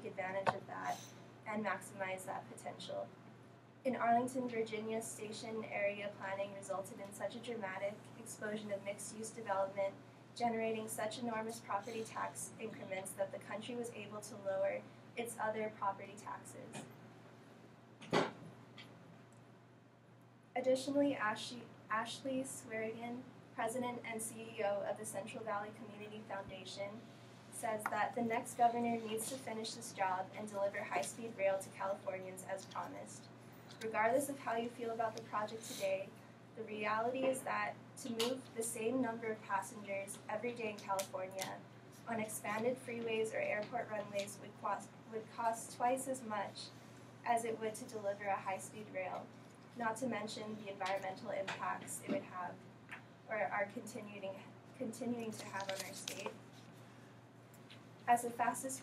advantage of that and maximize that potential. In Arlington, Virginia, station area planning resulted in such a dramatic explosion of mixed-use development, generating such enormous property tax increments that the country was able to lower its other property taxes. Additionally, Ashley Swearigan, President and CEO of the Central Valley Community Foundation, says that the next governor needs to finish this job and deliver high-speed rail to Californians as promised. Regardless of how you feel about the project today, the reality is that to move the same number of passengers every day in California on expanded freeways or airport runways would cost twice as much as it would to deliver a high-speed rail, not to mention the environmental impacts it would have or are continuing to have on our state. As the fastest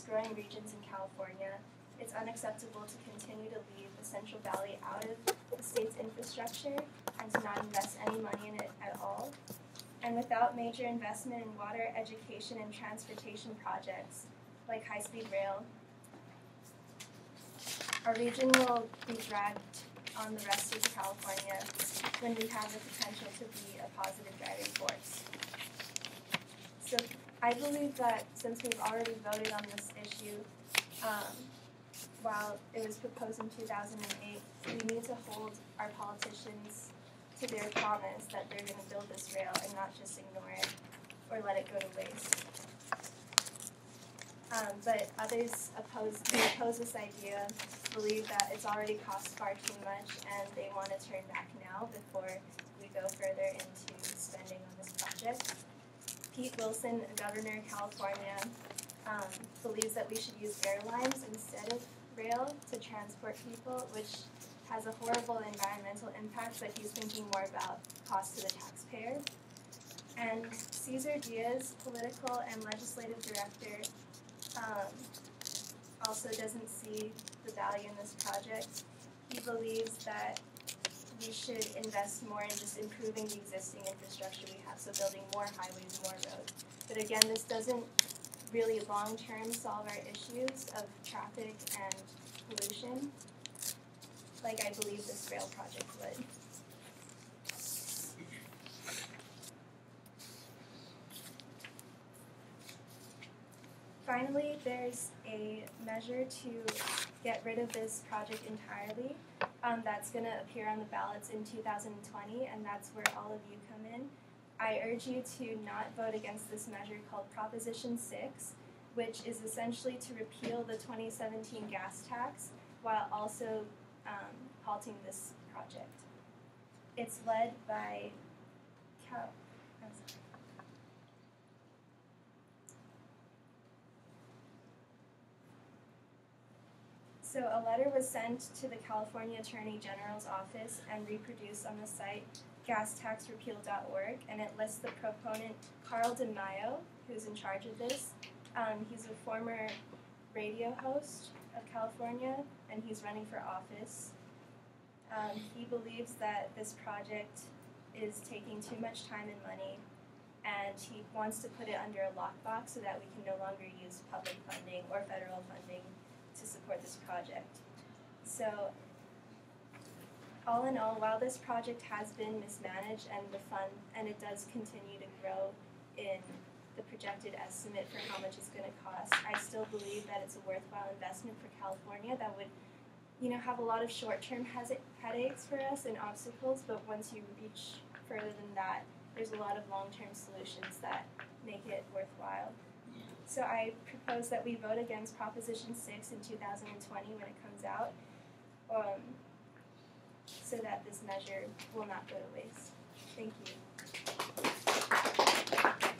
growing regions in California, it's unacceptable to continue to leave the Central Valley out of the state's infrastructure and to not invest any money in it at all. And without major investment in water, education, and transportation projects like high-speed rail, our region will be dragged on the rest of California when we have the potential to be a positive driving force. So I believe that since we've already voted on this issue, while it was proposed in 2008, we need to hold our politicians to their promise that they're going to build this rail and not just ignore it or let it go to waste. But others oppose this idea, believe that it's already cost far too much, and they want to turn back now before we go further into spending on this project. Pete Wilson, governor of California, believes that we should use airlines instead of rail to transport people, which has a horrible environmental impact, but he's thinking more about cost to the taxpayer. And Cesar Diaz, political and legislative director, also doesn't see the value in this project. He believes that we should invest more in just improving the existing infrastructure we have, so building more highways, more roads. But again, this doesn't really long-term solve our issues of traffic and pollution, like I believe this rail project would. Finally, there's a measure to get rid of this project entirely that's going to appear on the ballots in 2020, and that's where all of you come in. I urge you to not vote against this measure called Proposition 6, which is essentially to repeal the 2017 gas tax while also halting this project. It's led by So a letter was sent to the California Attorney General's office and reproduced on the site gastaxrepeal.org, and it lists the proponent Carl DeMaio, who's in charge of this. He's a former radio host of California, and he's running for office. He believes that this project is taking too much time and money, and he wants to put it under a lockbox so that we can no longer use public funding or federal funding to support this project. So, all in all, while this project has been mismanaged and it does continue to grow in the projected estimate for how much it's going to cost, I still believe that it's a worthwhile investment for California that would, have a lot of short-term headaches for us and obstacles, but once you reach further than that, there's a lot of long-term solutions that make it worthwhile. So I propose that we vote against Proposition 6 in 2020 when it comes out, so that this measure will not go to waste. Thank you.